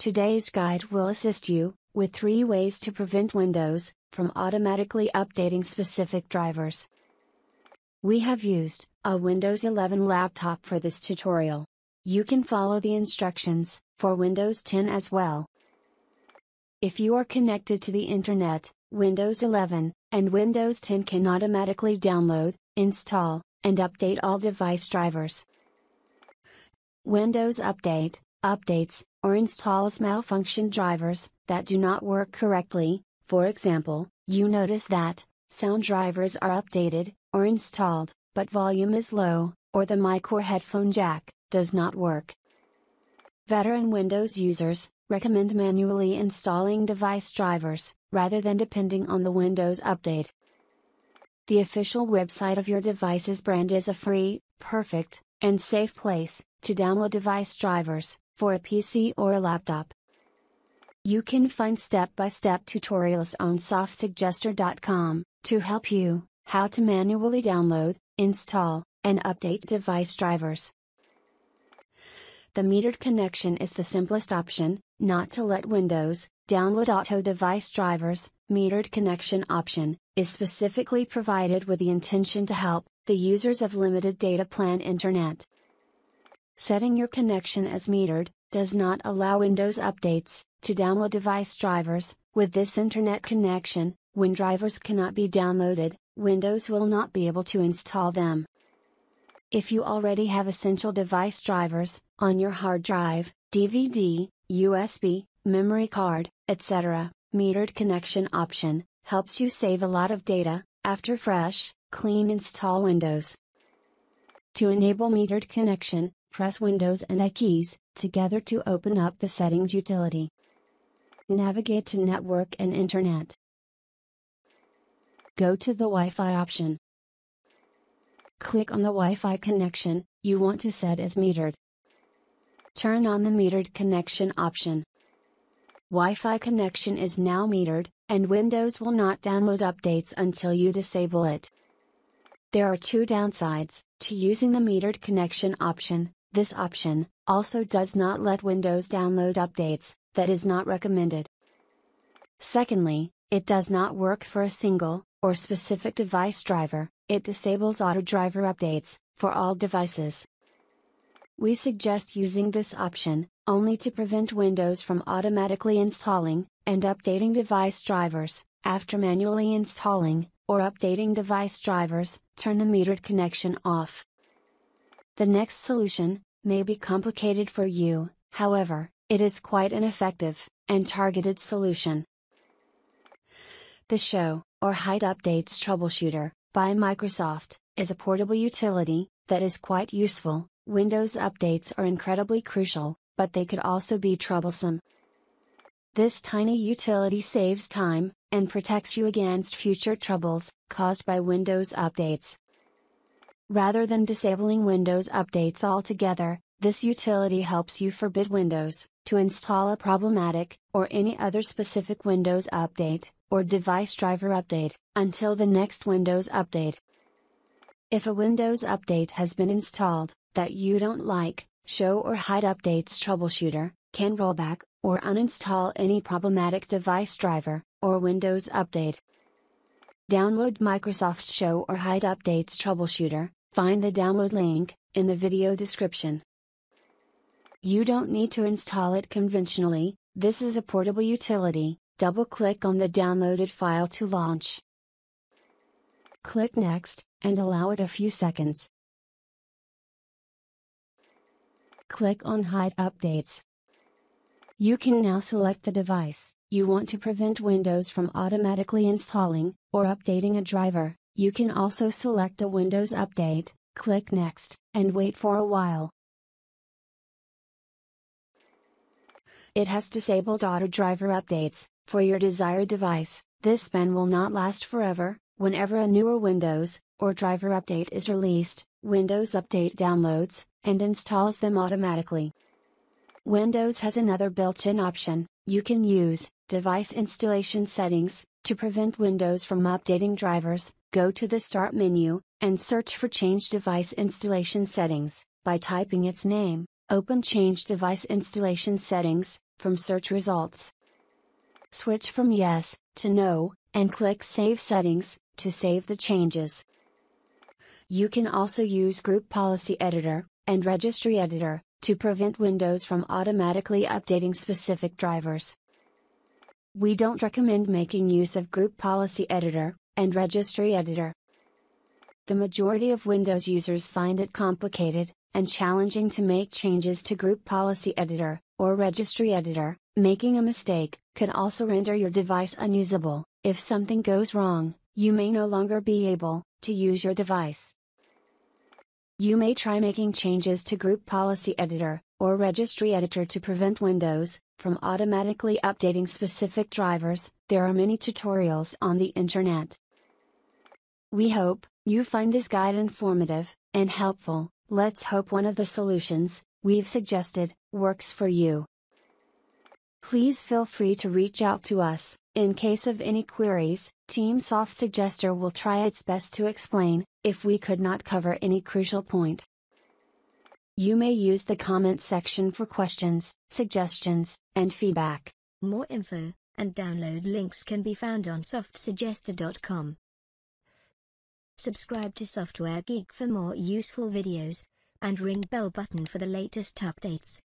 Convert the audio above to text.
Today's guide will assist you with 3 ways to prevent Windows from automatically updating specific drivers. We have used a Windows 11 laptop for this tutorial. You can follow the instructions for Windows 10 as well. If you are connected to the internet, Windows 11 and Windows 10 can automatically download, install, and update all device drivers. Windows Update updates or installs malfunction drivers that do not work correctly. For example, you notice that sound drivers are updated or installed, but volume is low, or the mic or headphone jack does not work. Veteran Windows users recommend manually installing device drivers, rather than depending on the Windows Update. The official website of your device's brand is a free, perfect, and safe place to download device drivers for a PC or a laptop. You can find step-by-step tutorials on softsuggester.com to help you how to manually download, install, and update device drivers. The metered connection is the simplest option, not to let Windows download auto device drivers. Metered connection option is specifically provided with the intention to help the users of limited data plan internet. Setting your connection as metered does not allow Windows updates to download device drivers. With this internet connection, when drivers cannot be downloaded, Windows will not be able to install them. If you already have essential device drivers on your hard drive, DVD, USB, memory card, etc., metered connection option helps you save a lot of data after fresh, clean install Windows. To enable metered connection, press Windows and I keys together to open up the Settings utility. Navigate to Network and Internet. Go to the Wi-Fi option. Click on the Wi-Fi connection you want to set as metered. Turn on the metered connection option. Wi-Fi connection is now metered, and Windows will not download updates until you disable it. There are 2 downsides to using the metered connection option. This option also does not let Windows download updates. That is not recommended. Secondly, it does not work for a single or specific device driver. It disables auto driver updates for all devices. We suggest using this option only to prevent Windows from automatically installing and updating device drivers. After manually installing or updating device drivers, turn the metered connection off. The next solution may be complicated for you, however, it is quite an effective and targeted solution. The ShowHide Updates Troubleshooter by Microsoft is a portable utility that is quite useful. Windows updates are incredibly crucial, but they could also be troublesome. This tiny utility saves time and protects you against future troubles caused by Windows updates. Rather than disabling Windows updates altogether, this utility helps you forbid Windows to install a problematic or any other specific Windows update or device driver update until the next Windows update. If a Windows update has been installed that you don't like, ShowHide Updates Troubleshooter can roll back or uninstall any problematic device driver or Windows update. Download Microsoft ShowHide Updates Troubleshooter. Find the download link in the video description. You don't need to install it conventionally. This is a portable utility. Double-click on the downloaded file to launch. Click Next, and allow it a few seconds. Click on Hide Updates. You can now select the device you want to prevent Windows from automatically installing or updating a driver. You can also select a Windows update, click Next, and wait for a while. It has disabled auto driver updates for your desired device. This ban will not last forever. Whenever a newer Windows or driver update is released, Windows Update downloads and installs them automatically. Windows has another built-in option. You can use Device Installation Settings to prevent Windows from updating drivers. Go to the Start menu and search for Change Device Installation Settings by typing its name. Open Change Device Installation Settings. from search results. Switch from Yes to No, and click Save Settings to save the changes. You can also use Group Policy Editor and Registry Editor to prevent Windows from automatically updating specific drivers. We don't recommend making use of Group Policy Editor and Registry Editor. The majority of Windows users find it complicated and challenging to make changes to Group Policy Editor or Registry Editor. Making a mistake could also render your device unusable. If something goes wrong, you may no longer be able to use your device. You may try making changes to Group Policy Editor or Registry Editor to prevent Windows from automatically updating specific drivers. There are many tutorials on the internet. We hope you find this guide informative and helpful. Let's hope one of the solutions we've suggested works for you. Please feel free to reach out to us in case of any queries. Team Soft Suggester will try its best to explain if we could not cover any crucial point. You may use the comment section for questions, suggestions, and feedback. More info and download links can be found on softsuggester.com. Subscribe to Software Geek for more useful videos, and ring bell button for the latest updates.